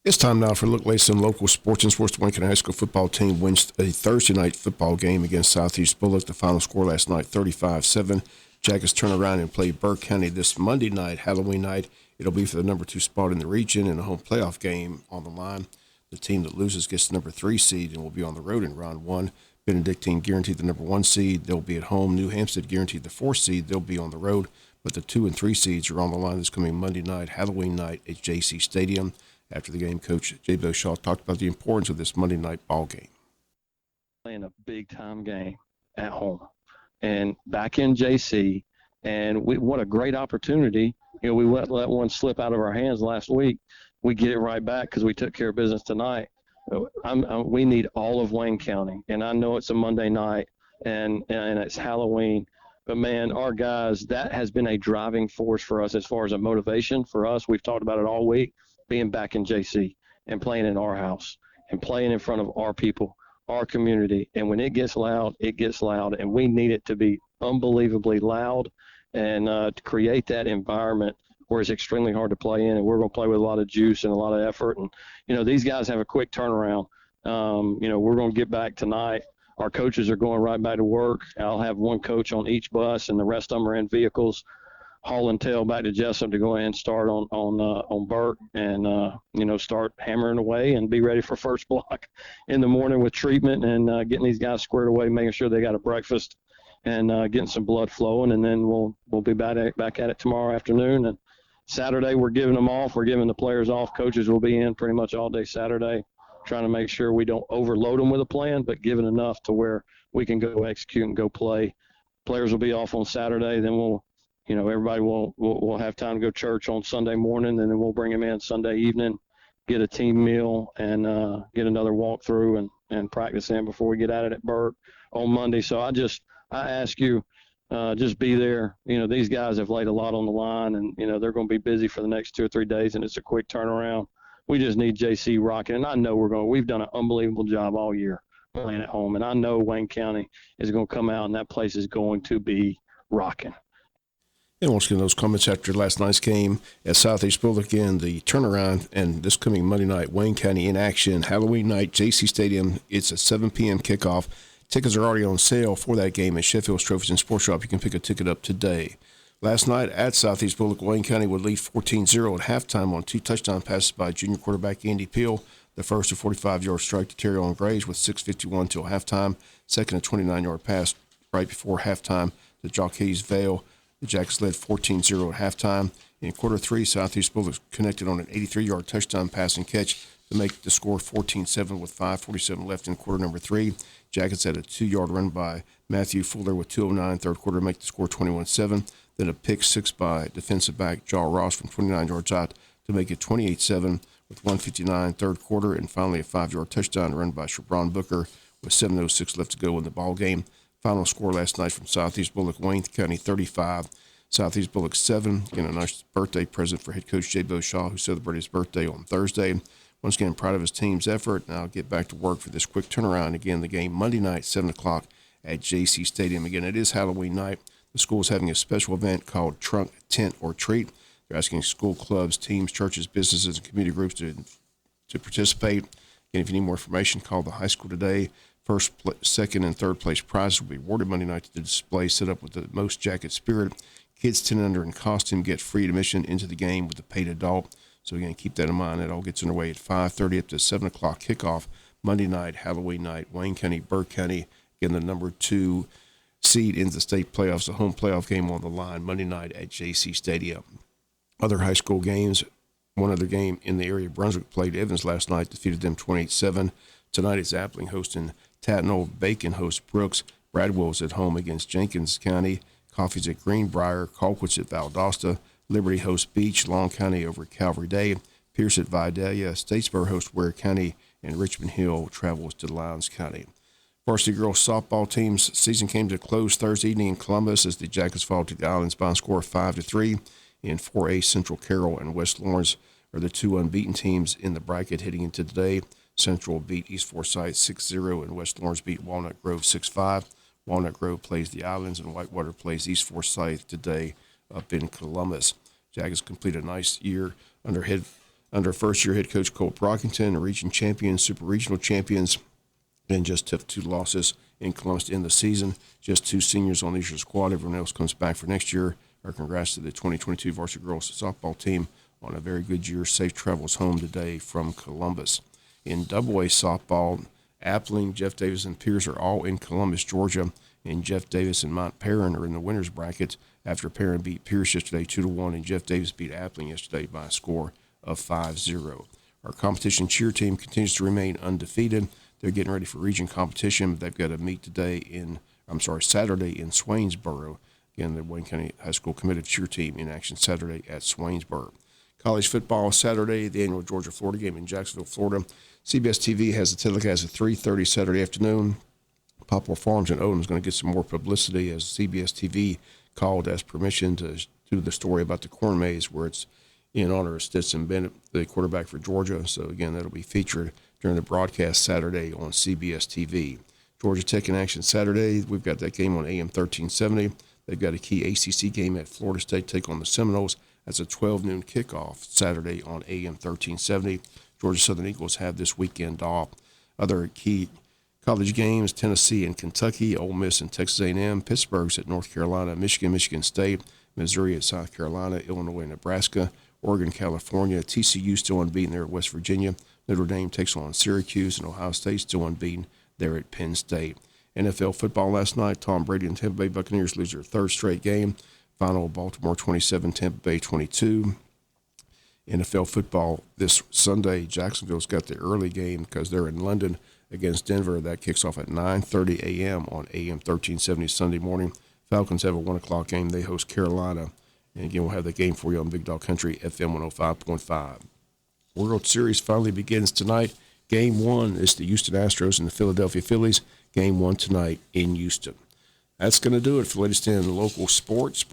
It's time now for a look at some local sports and sports. The Wayne County High School football team wins a Thursday night football game against Southeast Bullock. The final score last night, 35-7. Jackets turn around and play Burke County this Monday night, Halloween night. It'll be for the number 2 spot in the region and a home playoff game on the line. The team that loses gets the number 3 seed and will be on the road in round 1. Benedictine guaranteed the number 1 seed. They'll be at home. New Hampstead guaranteed the 4th seed. They'll be on the road. But the 2 and 3 seeds are on the line this coming Monday night, Halloween night at JC Stadium. After the game, Coach J-Bo Shaw talked about the importance of this Monday night ball game. Playing a big-time game at home and back in JC, and what a great opportunity. You know, we let one slip out of our hands last week. We get it right back because we took care of business tonight. We need all of Wayne County, and I know it's a Monday night and it's Halloween. But, man, our guys, that has been a driving force for us as far as a motivation for us. We've talked about it all week, being back in JC and playing in our house and playing in front of our people, our community. And when it gets loud, and we need it to be unbelievably loud and to create that environment where it's extremely hard to play in. And we're going to play with a lot of juice and a lot of effort. And, you know, these guys have a quick turnaround. You know, we're going to get back tonight. Our coaches are going right back to work. I'll have one coach on each bus, and the rest of them are in vehicles, hauling tail back to Jessup to go ahead and start on Burke and, you know, start hammering away and be ready for first block in the morning with treatment and getting these guys squared away, making sure they got a breakfast and getting some blood flowing. And then we'll be back at it tomorrow afternoon. And Saturday we're giving them off. We're giving the players off. Coaches will be in pretty much all day Saturday, trying to make sure we don't overload them with a plan, but giving enough to where we can go execute and go play. Players will be off on Saturday. Then everybody will have time to go to church on Sunday morning, and then we'll bring them in Sunday evening, get a team meal, and get another walkthrough and practice in before we get at it at Burke on Monday. So I ask you, just be there. You know, these guys have laid a lot on the line, and, you know, they're going to be busy for the next 2 or 3 days, and it's a quick turnaround. We just need JC rocking, and I know we've done an unbelievable job all year playing at home, and I know Wayne County is going to come out, and that place is going to be rocking. And once again, those comments after last night's game at Southeast Bullock, again, the turnaround, and this coming Monday night, Wayne County in action, Halloween night, JC Stadium. It's a 7 p.m. kickoff. Tickets are already on sale for that game at Sheffield's Trophies and Sports Shop. You can pick a ticket up today. Last night at Southeast Bullock, Wayne County would lead 14-0 at halftime on 2 touchdown passes by junior quarterback Andy Peel. The first, a 45-yard strike to Terry on Graves with 6:51 till halftime. Second, a 29-yard pass right before halftime to Jacques Vale. The Jackets led 14-0 at halftime. In quarter 3, Southeast Bullock connected on an 83-yard touchdown pass and catch to make the score 14-7 with 5:47 left in quarter number 3. Jackets had a 2-yard run by Matthew Fuller with 2:09 third quarter to make the score 21-7. Then a pick 6 by defensive back Jaw Ross from 29 yards out to make it 28-7 with 1:59 third quarter. And finally a 5-yard touchdown run by Shabron Booker with 7:06 left to go in the ball game. Final score last night from Southeast Bullock, Wayne County 35, Southeast Bullock 7. Again, a nice birthday present for head coach J-Bo Shaw, who celebrated his birthday on Thursday. Once again, proud of his team's effort. Now get back to work for this quick turnaround. Again, the game Monday night, 7 o'clock at JC Stadium. Again, it is Halloween night. The school is having a special event called Trunk, Tent, or Treat. They're asking school clubs, teams, churches, businesses, and community groups to participate. Again, if you need more information, call the high school today. First, second, and third place prizes will be awarded Monday night to the display set up with the most jacket spirit. Kids 10 and under in costume get free admission into the game with a paid adult. So, again, keep that in mind. It all gets underway at 5:30 up to 7 o'clock kickoff Monday night, Halloween night, Wayne County, Burke County. Again, the number 2 seed in the state playoffs, a home playoff game on the line Monday night at JC Stadium. Other high school games, one other game in the area, Brunswick played Evans last night, defeated them 28-7. Tonight it's Appling hosting Tatnall, Bacon hosts Brooks, Bradwell's at home against Jenkins County, Coffee's at Greenbrier, Colquitt's at Valdosta, Liberty hosts Beach, Long County over at Calvary Day, Pierce at Vidalia, Statesboro hosts Ware County, and Richmond Hill travels to Lowndes County. Varsity girls softball team's season came to a close Thursday evening in Columbus as the Jackets fall to the Islands by a score of 5-3. In 4A, Central Carroll and West Lawrence are the 2 unbeaten teams in the bracket heading into today. Central beat East Forsyth 6-0, and West Lawrence beat Walnut Grove 6-5. Walnut Grove plays the Islands, and Whitewater plays East Forsyth today up in Columbus. Jackets complete a nice year under head under first-year head coach Cole Brockington, region champions, super regional champions, and just took 2 losses in Columbus to end the season. Just 2 seniors on this year's squad. Everyone else comes back for next year. Our congrats to the 2022 varsity girls softball team on a very good year. Safe travels home today from Columbus. In AA softball, Appling, Jeff Davis, and Pierce are all in Columbus, Georgia, and Jeff Davis and Mont Perrin are in the winners bracket after Perrin beat Pierce yesterday 2-1, and Jeff Davis beat Appling yesterday by a score of 5-0. Our competition cheer team continues to remain undefeated. They're getting ready for region competition, but they've got to meet Saturday in Swainsboro. Again, the Wayne County High School committed cheer team in action Saturday at Swainsboro. College football Saturday, the annual Georgia-Florida game in Jacksonville, Florida. CBS TV has the telecast at 3:30 Saturday afternoon. Poplar Farms in Odom is going to get some more publicity as CBS TV called, asked permission to do the story about the corn maze, where it's in honor of Stetson Bennett, the quarterback for Georgia. So, again, that'll be featured during the broadcast Saturday on CBS TV. Georgia Tech in action Saturday. We've got that game on AM 1370. They've got a key ACC game at Florida State, take on the Seminoles. That's a 12 noon kickoff Saturday on AM 1370. Georgia Southern Eagles have this weekend off. Other key college games, Tennessee and Kentucky, Ole Miss and Texas A&M, Pittsburgh's at North Carolina, Michigan State, Missouri at South Carolina, Illinois and Nebraska, Oregon, California, TCU still unbeaten there at West Virginia, Notre Dame takes on Syracuse, and Ohio State still unbeaten there at Penn State. NFL football last night, Tom Brady and Tampa Bay Buccaneers lose their 3rd straight game. Final, Baltimore 27, Tampa Bay 22. NFL football this Sunday, Jacksonville's got the early game because they're in London against Denver. That kicks off at 9:30 a.m. on AM 1370 Sunday morning. Falcons have a 1 o'clock game. They host Carolina. And again, we'll have that game for you on Big Dog Country, FM 105.5. World Series finally begins tonight. Game 1 is the Houston Astros and the Philadelphia Phillies. Game 1 tonight in Houston. That's going to do it for the latest in local sports